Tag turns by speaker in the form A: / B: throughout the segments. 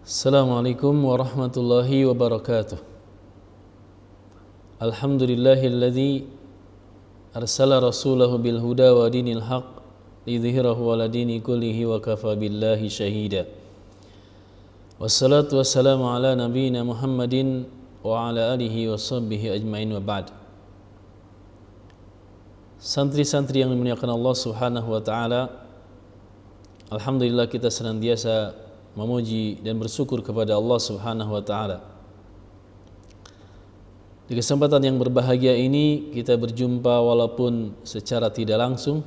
A: Assalamualaikum warahmatullahi wabarakatuh. Alhamdulillahilladzi arsala rasulahu bil huda wa dinil haq lidhhirahu ala dini kullihi wa kafa billahi syahida. Wassalatu wassalamu ala nabiyyina Muhammadin wa ala alihi wa sahbihi ajmain wa ba'd. Santri-santri yang dimuliakan Allah Subhanahu wa taala, alhamdulillah kita senantiasa memuji dan bersyukur kepada Allah Subhanahu wa taala. Di kesempatan yang berbahagia ini kita berjumpa walaupun secara tidak langsung,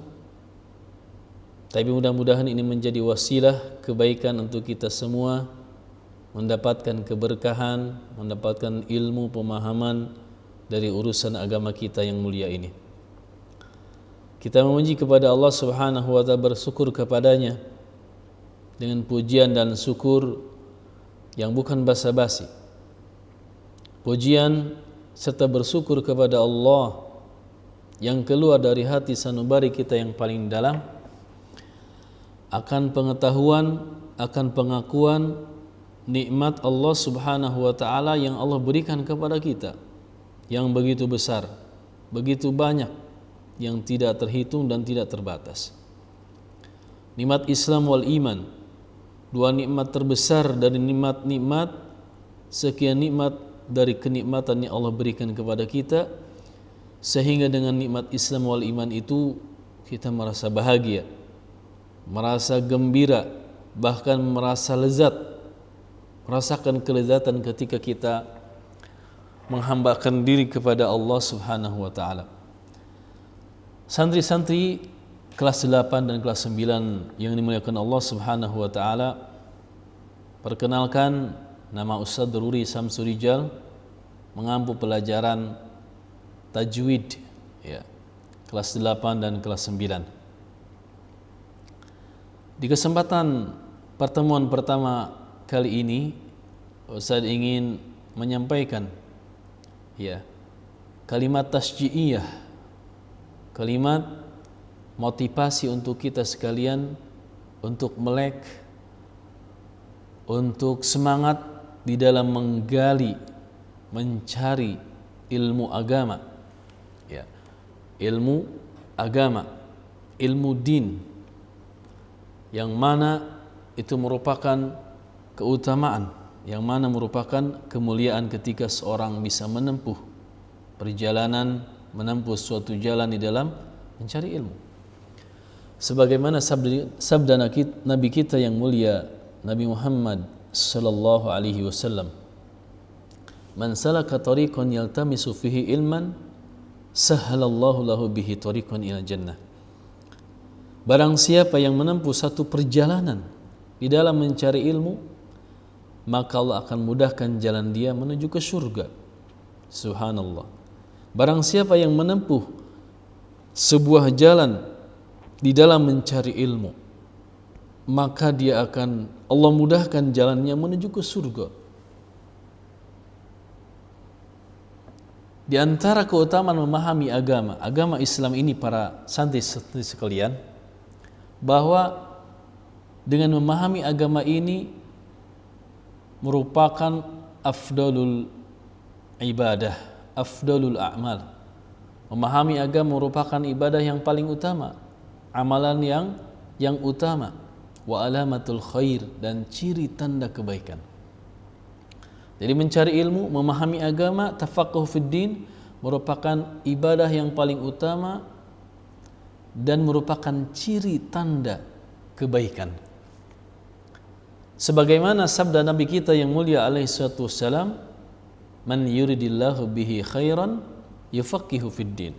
A: tapi mudah-mudahan ini menjadi wasilah kebaikan untuk kita semua mendapatkan keberkahan, mendapatkan ilmu pemahaman dari urusan agama kita yang mulia ini. Kita memuji kepada Allah Subhanahu wa taala, bersyukur kepadanya dengan pujian dan syukur yang bukan basa-basi. Pujian serta bersyukur kepada Allah yang keluar dari hati sanubari kita yang paling dalam, akan pengetahuan, akan pengakuan nikmat Allah Subhanahu wa taala yang Allah berikan kepada kita, yang begitu besar, begitu banyak, yang tidak terhitung dan tidak terbatas. Nikmat Islam wal iman, dua nikmat terbesar dari nikmat-nikmat, sekian nikmat dari kenikmatan yang Allah berikan kepada kita, sehingga dengan nikmat Islam wal iman itu kita merasa bahagia, merasa gembira, bahkan merasa lezat, merasakan kelezatan ketika kita menghambakan diri kepada Allah Subhanahu wa taala. Santri-santri kelas 8 dan kelas 9 yang dimuliakan Allah Subhanahu wa taala, perkenalkan, nama Ustaz Ruri Samsurijal, mengampu pelajaran tajwid ya, kelas 8 dan kelas 9. Di kesempatan pertemuan pertama kali ini, Ustaz ingin menyampaikan ya, kalimat tasji'iyah, kalimat motivasi untuk kita sekalian untuk melek, untuk semangat di dalam menggali, mencari ilmu agama ya, ilmu agama, ilmu din, yang mana itu merupakan keutamaan, yang mana merupakan kemuliaan ketika seorang bisa menempuh perjalanan, menempuh suatu jalan di dalam mencari ilmu. Sebagaimana sabda Nabi kita yang mulia, Nabi Muhammad sallallahu alaihi wasallam, "Man salaka tariqan yaltamisu fihi ilman, sahhalallahu lahu bihi tariqan ila jannah." Barang siapa yang menempuh satu perjalanan di dalam mencari ilmu, maka Allah akan mudahkan jalan dia menuju ke surga. Subhanallah. Barang siapa yang menempuh sebuah jalan di dalam mencari ilmu, maka dia akan Allah mudahkan jalannya menuju ke surga. Di antara keutamaan memahami agama Islam ini, para santri-santri sekalian, bahwa dengan memahami agama ini merupakan afdalul ibadah, afdalul a'mal. Memahami agama merupakan ibadah yang paling utama, amalan yang utama, wa alamatul khair, dan ciri tanda kebaikan. Jadi mencari ilmu, memahami agama, tafaqquh fid din, merupakan ibadah yang paling utama dan merupakan ciri tanda kebaikan. Sebagaimana sabda Nabi kita yang mulia alaihi salatu wassalam, "Man yuridillahu bihi khairan yufaqihu fid din."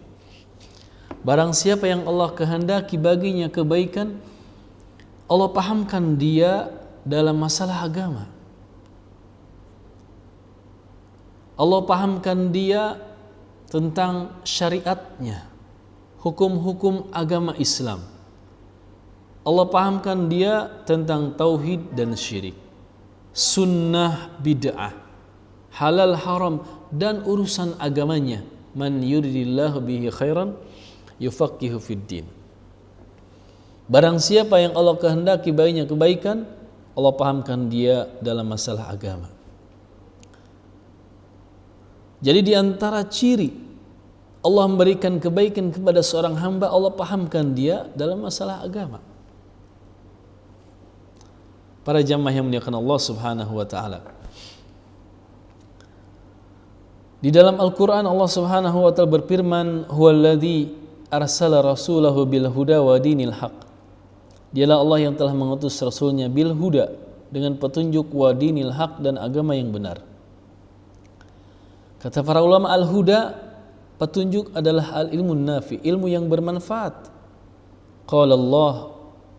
A: Barang siapa yang Allah kehendaki baginya kebaikan, Allah pahamkan dia dalam masalah agama. Allah pahamkan dia tentang syariatnya, hukum-hukum agama Islam. Allah pahamkan dia tentang tauhid dan syirik, sunnah bid'ah, halal haram, dan urusan agamanya. Man yuridillahu bihi khairan yufaqihu fid din. Barang siapa yang Allah kehendaki baginya kebaikan, Allah pahamkan dia dalam masalah agama. Jadi di antara ciri Allah memberikan kebaikan kepada seorang hamba, Allah pahamkan dia dalam masalah agama. Para jamaah yang muliakan Allah Subhanahu wa taala. Di dalam Al-Qur'an Allah Subhanahu wa taala berfirman, "Huwallazi arsala rasulahu bil huda wa dinil haq." Dialah Allah yang telah mengutus Rasulnya bil huda, dengan petunjuk, wa dinil haq, dan agama yang benar. Kata para ulama, al-huda, petunjuk, adalah al-ilmu nafi, ilmu yang bermanfaat. Qala Allah,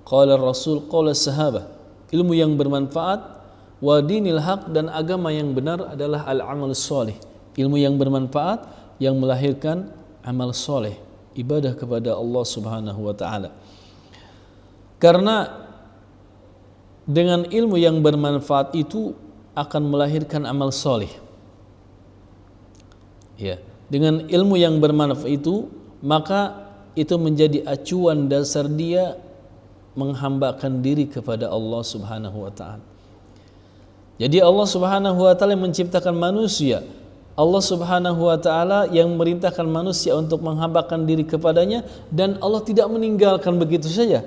A: qala Rasul, qala sahabah, ilmu yang bermanfaat. Wa dinil haq, dan agama yang benar adalah al-amal soleh, ilmu yang bermanfaat yang melahirkan amal soleh, ibadah kepada Allah Subhanahu wa ta'ala. Karena dengan ilmu yang bermanfaat itu akan melahirkan amal soleh. Ya, dengan ilmu yang bermanfaat itu, maka itu menjadi acuan dasar dia menghambakan diri kepada Allah Subhanahu wa ta'ala. Jadi Allah Subhanahu wa ta'ala yang menciptakan manusia, Allah Subhanahu wa ta'ala yang memerintahkan manusia untuk menghambakan diri kepadanya, dan Allah tidak meninggalkan begitu saja,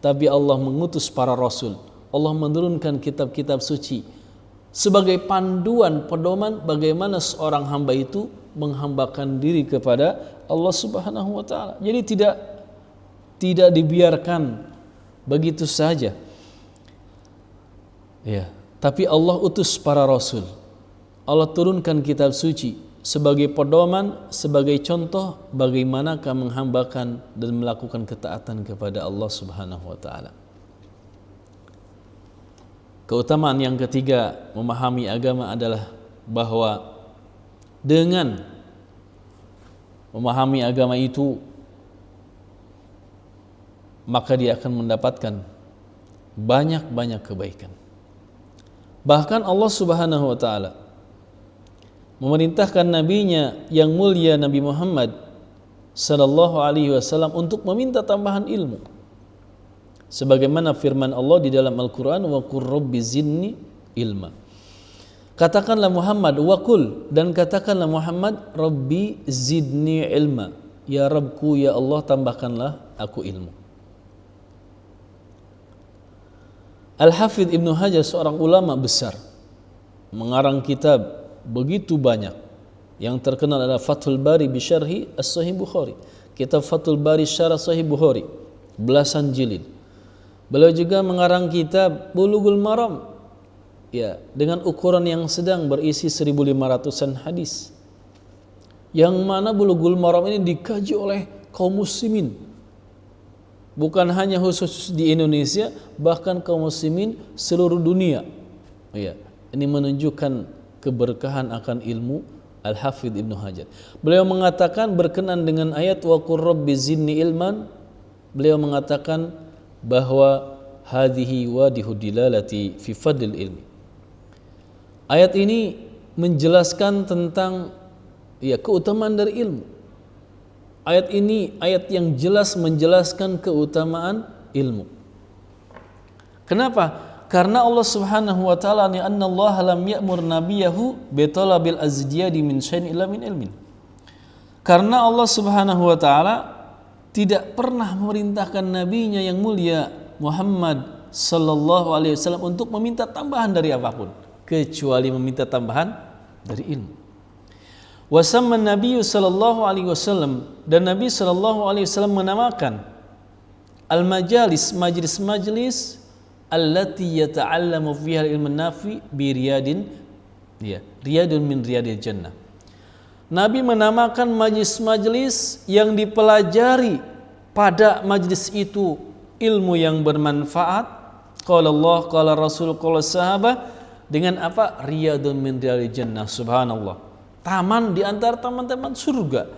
A: tapi Allah mengutus para rasul. Allah menurunkan kitab-kitab suci sebagai panduan pedoman bagaimana seorang hamba itu menghambakan diri kepada Allah Subhanahu wa ta'ala. Jadi tidak dibiarkan begitu saja. Ya, tapi Allah utus para rasul. Allah turunkan kitab suci sebagai pedoman, sebagai contoh bagaimanakah menghambakan dan melakukan ketaatan kepada Allah Subhanahu wa ta'ala. Keutamaan yang ketiga memahami agama adalah bahwa dengan memahami agama itu, maka dia akan mendapatkan banyak-banyak kebaikan. Bahkan Allah Subhanahu wa ta'ala memerintahkan nabinya yang mulia Nabi Muhammad sallallahu alaihi wasallam untuk meminta tambahan ilmu. Sebagaimana firman Allah di dalam Al-Qur'an, wa qur rabbi zidni ilma. Katakanlah Muhammad, wa qul, dan katakanlah Muhammad, rabbi zidni ilma. Ya Rabbku, ya Allah, tambahkanlah aku ilmu. Al-Hafidh Ibnu Hajar, seorang ulama besar, mengarang kitab begitu banyak. Yang terkenal adalah Fathul Bari bi Syarhi As-Sahih Bukhari. Kitab Fathul Bari Syarah Sahih Bukhari, belasan jilid. Beliau juga mengarang kitab Bulughul Maram, ya, dengan ukuran yang sedang, berisi 1500-an hadis. Yang mana Bulughul Maram ini dikaji oleh kaum muslimin. Bukan hanya khusus di Indonesia, bahkan kaum muslimin seluruh dunia. Ya, ini menunjukkan keberkahan akan ilmu Al-Hafidh Ibnu Hajar. Beliau mengatakan berkenan dengan ayat wa qur rabbi zidni ilman. Beliau mengatakan bahwa hadhihi wadihu dilalati fi fadlil ilmi. Ayat ini menjelaskan tentang keutamaan dari ilmu. Ayat ini ayat yang jelas menjelaskan keutamaan ilmu. Kenapa? Karena Allah Subhanahu wa ta'ala, ni anna Allah lam ya'mur nabiyahu bi talabil azdiyadi min syai'in illa min ilmin. Karena Allah Subhanahu wa ta'ala tidak pernah memerintahkan nabinya yang mulia Muhammad sallallahu alaihi wasallam untuk meminta tambahan dari apapun, kecuali meminta tambahan dari ilmu. Wa samma Nabi sallallahu alaihi wasallam, dan Nabi sallallahu alaihi wasallam menamakan al-majalis, majlis-majlis allati yata'allamu fiha al-ilmu nafi bi riyadin, riyadun min riyadil jannah. Nabi menamakan majlis-majlis yang dipelajari pada majlis itu ilmu yang bermanfaat. Qala Allah, qala Rasul, qala sahabah, dengan apa? Riyadun min riyadil jannah. Subhanallah, taman di antara taman-taman surga.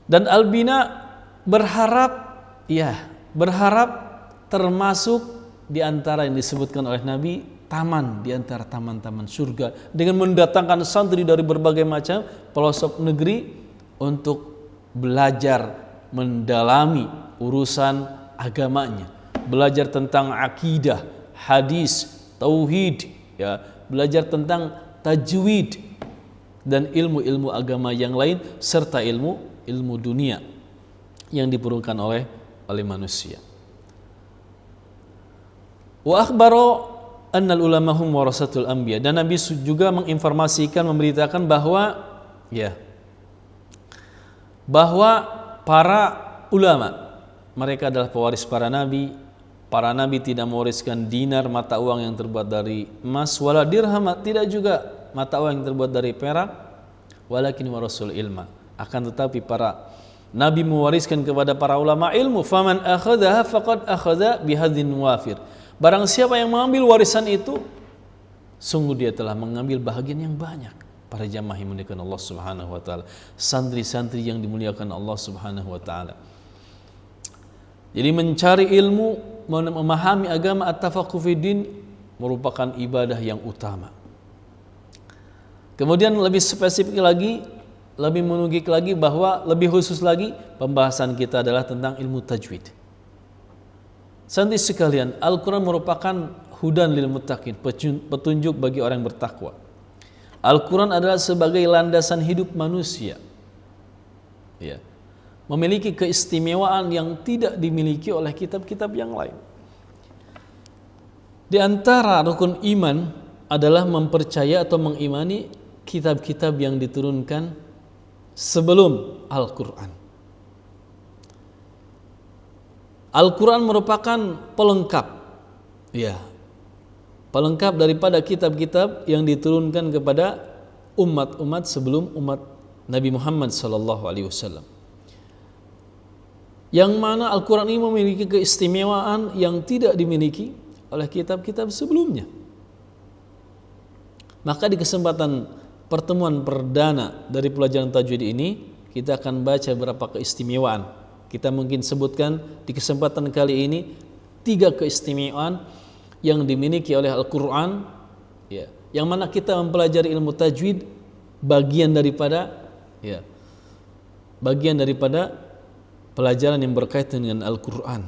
A: Dan Al-Bina berharap termasuk di antara yang disebutkan oleh Nabi, taman di antara taman-taman surga, dengan mendatangkan santri dari berbagai macam pelosok negeri untuk belajar mendalami urusan agamanya, belajar tentang akidah, hadis, tauhid, ya, belajar tentang tajwid dan ilmu-ilmu agama yang lain serta ilmu dunia yang diperlukan oleh manusia. Wa akhbaro annal ulama hum warasatul anbiya, dan Nabi juga menginformasikan, memberitakan bahwa para ulama mereka adalah pewaris para nabi. Para nabi tidak mewariskan dinar, mata uang yang terbuat dari emas, wala dirham, tidak juga mata uang yang terbuat dari perak, walakin warasul ilma, akan tetapi para nabi mewariskan kepada para ulama ilmu. Faman akhadhaha faqad akhadha bihadzin wafir, barang siapa yang mengambil warisan itu, sungguh dia telah mengambil bahagian yang banyak. Para jamaah yang dimuliakan Allah Subhanahu wa taala, santri-santri yang dimuliakan Allah Subhanahu wa taala. Jadi mencari ilmu, memahami agama, at-tafaqquh fi din merupakan ibadah yang utama. Kemudian lebih spesifik lagi, lebih menunjuk lagi bahwa lebih khusus lagi pembahasan kita adalah tentang ilmu tajwid. Santri sekalian, Al-Quran merupakan hudan lil muttaqin, petunjuk bagi orang yang bertakwa. Al-Quran adalah sebagai landasan hidup manusia, ya, memiliki keistimewaan yang tidak dimiliki oleh kitab-kitab yang lain. Di antara rukun iman adalah mempercaya atau mengimani kitab-kitab yang diturunkan sebelum Al-Quran. Al-Quran merupakan pelengkap, ya, pelengkap daripada kitab-kitab yang diturunkan kepada umat-umat sebelum umat Nabi Muhammad SAW. Yang mana Al-Quran ini memiliki keistimewaan yang tidak dimiliki oleh kitab-kitab sebelumnya. Maka di kesempatan pertemuan perdana dari pelajaran tajwid ini, kita akan baca beberapa keistimewaan. Kita mungkin sebutkan di kesempatan kali ini 3 keistimewaan yang dimiliki oleh Al-Quran, ya, yang mana kita mempelajari ilmu tajwid bagian daripada pelajaran yang berkaitan dengan Al-Quran.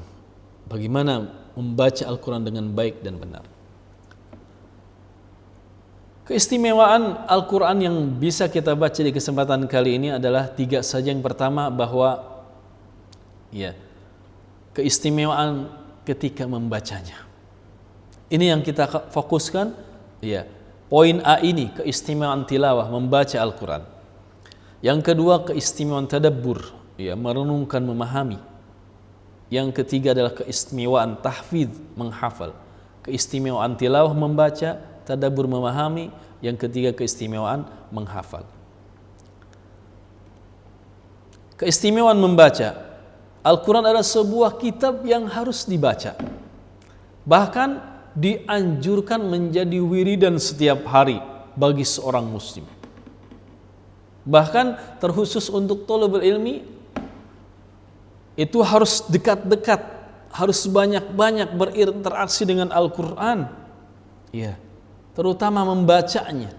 A: Bagaimana membaca Al-Quran dengan baik dan benar. Keistimewaan Al-Quran yang bisa kita baca di kesempatan kali ini adalah 3 saja. Yang pertama, bahwa keistimewaan ketika membacanya. Ini yang kita fokuskan, poin A ini, keistimewaan tilawah, membaca Al-Quran. Yang kedua, keistimewaan tadabbur, merenungkan, memahami. Yang ketiga adalah keistimewaan tahfidz, menghafal. Keistimewaan tilawah, membaca, tadabbur, memahami. Yang ketiga, keistimewaan menghafal. Keistimewaan membaca, Al-Quran adalah sebuah kitab yang harus dibaca. Bahkan dianjurkan menjadi wiridan setiap hari bagi seorang muslim. Bahkan terkhusus untuk thalabul ilmi, itu harus dekat-dekat, harus banyak-banyak berinteraksi dengan Al-Quran, terutama membacanya.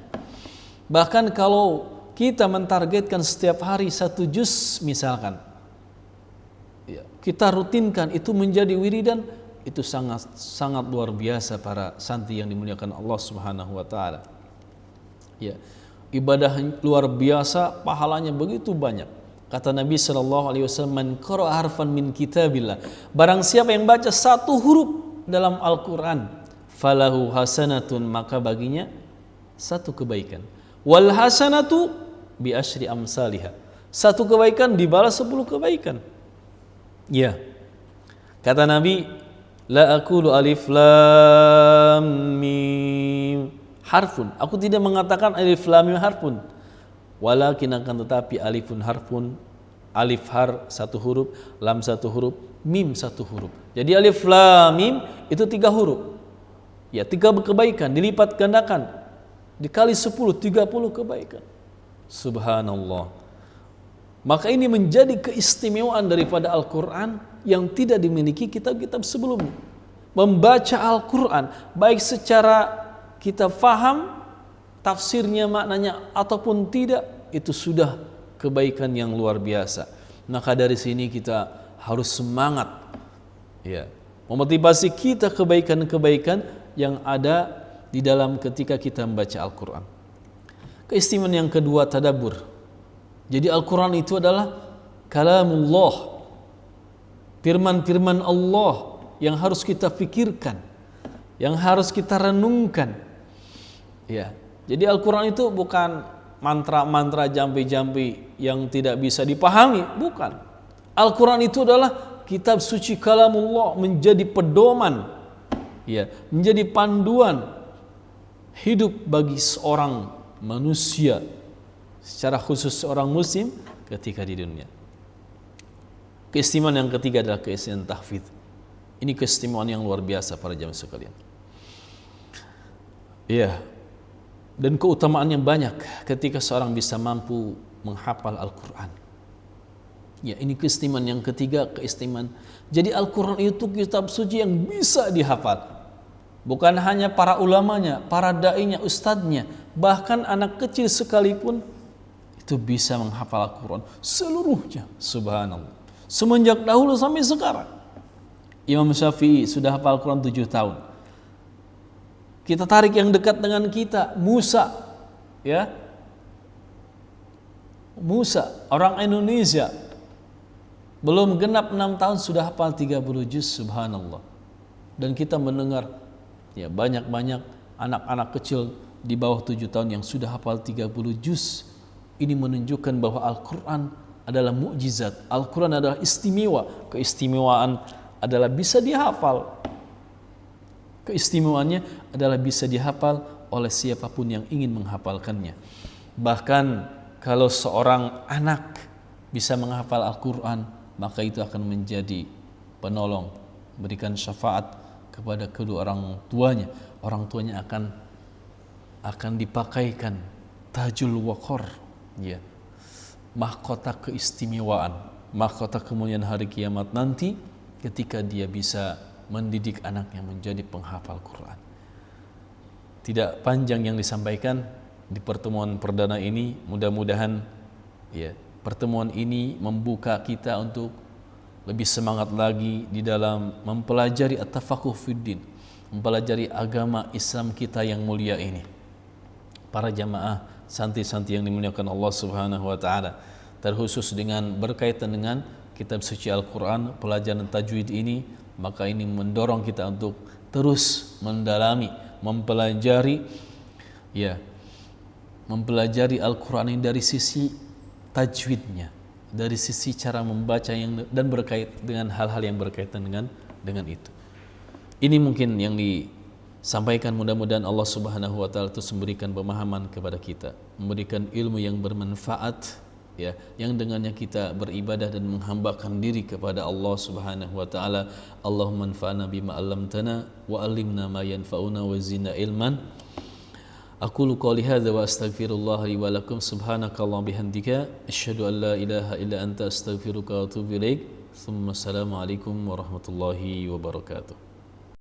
A: Bahkan kalau kita mentargetkan setiap hari 1 juz misalkan, kita rutinkan itu menjadi wiridan, itu sangat luar biasa para santri yang dimuliakan Allah Subhanahu wa taala. Ibadah luar biasa, pahalanya begitu banyak. Kata Nabi SAW, man qara'a harfan min kitabillah, barang siapa yang baca 1 huruf dalam Al-Quran, falahu hasanatun, maka baginya 1 kebaikan. Wal hasanatu bi asyri amsalihha, 1 kebaikan dibalas 10 kebaikan. Kata Nabi, la aqulu alif lam mim harfun, aku tidak mengatakan alif lam mim harfun, walakin akan tetapi alifun harfun, alif har 1 huruf, lam 1 huruf, mim 1 huruf. Jadi alif lam mim itu 3 huruf. 3 kebaikan dilipat gandakan, dikali 10, 30 kebaikan. Subhanallah. Maka ini menjadi keistimewaan daripada Al-Quran yang tidak dimiliki kitab-kitab sebelumnya. Membaca Al-Quran, baik secara kita faham tafsirnya, maknanya, ataupun tidak, itu sudah kebaikan yang luar biasa. Maka dari sini kita harus semangat memotivasi kita kebaikan-kebaikan yang ada di dalam ketika kita membaca Al-Quran. Keistimewaan yang kedua, tadabbur. Jadi Al-Quran itu adalah kalamullah, firman-firman Allah yang harus kita fikirkan, yang harus kita renungkan. Ya, jadi Al-Quran itu bukan mantra-mantra jampi-jampi yang tidak bisa dipahami, bukan. Al-Quran itu adalah kitab suci kalamullah, menjadi pedoman, ya, menjadi panduan hidup bagi seorang manusia, secara khusus seorang muslim ketika di dunia. Keistimewaan yang ketiga adalah keistimewaan tahfidz. Ini keistimewaan yang luar biasa para jamaah sekalian. Ya, dan keutamaannya banyak ketika seorang bisa mampu menghafal Al-Quran. Ya, ini keistimewaan yang ketiga, keistimewaan. Jadi Al-Quran itu kitab suci yang bisa dihafal. Bukan hanya para ulamanya, para da'inya, ustadznya, bahkan anak kecil sekalipun itu bisa menghafal Al-Quran seluruhnya. Subhanallah. Semenjak dahulu sampai sekarang. Imam Syafi'i sudah hafal Al-Quran 7 tahun. Kita tarik yang dekat dengan kita, Musa, ya. Musa, orang Indonesia, belum genap 6 tahun sudah hafal 30 juz, subhanallah. Dan kita mendengar ya banyak-banyak anak-anak kecil di bawah 7 tahun yang sudah hafal 30 juz. Ini menunjukkan bahwa Al-Quran adalah mukjizat. Al-Quran adalah istimewa. Keistimewaan adalah bisa dihafal. Keistimewaannya adalah bisa dihafal oleh siapapun yang ingin menghafalkannya. Bahkan kalau seorang anak bisa menghafal Al-Quran, maka itu akan menjadi penolong, berikan syafaat kepada kedua orang tuanya. Orang tuanya akan dipakaikan tajul waqar, ya, mahkota keistimewaan, mahkota kemuliaan hari kiamat nanti ketika dia bisa mendidik anaknya menjadi penghafal Quran. Tidak panjang yang disampaikan di pertemuan perdana ini. Mudah-mudahan ya, pertemuan ini membuka kita untuk lebih semangat lagi di dalam mempelajari at-tafaqquh fiddin, mempelajari agama Islam kita yang mulia ini. Para jamaah santri-santri yang dimuliakan Allah Subhanahu wa taala, terkhusus dengan berkaitan dengan kitab suci Al-Quran, pelajaran tajwid ini, maka ini mendorong kita untuk terus mendalami, mempelajari Al-Quran ini dari sisi tajwidnya, dari sisi cara membaca dan berkait dengan hal-hal yang berkaitan dengan itu. Ini mungkin yang disampaikan, mudah-mudahan Allah Subhanahu wa taala terus memberikan pemahaman kepada kita, memberikan ilmu yang bermanfaat, ya, yang dengannya kita beribadah dan menghambakan diri kepada Allah Subhanahu wa taala. Allahumma anfa'na bima 'allamtana wa 'allimna ma yanfa'una wa zidna ilman. Aqulu qouli hadza wa astaghfirullah li wa lakum. Subhanakallahumma bihamdika asyhadu an la ilaha illa anta astaghfiruka wa atubu ilaik. Assalamu alaikum warahmatullahi wabarakatuh.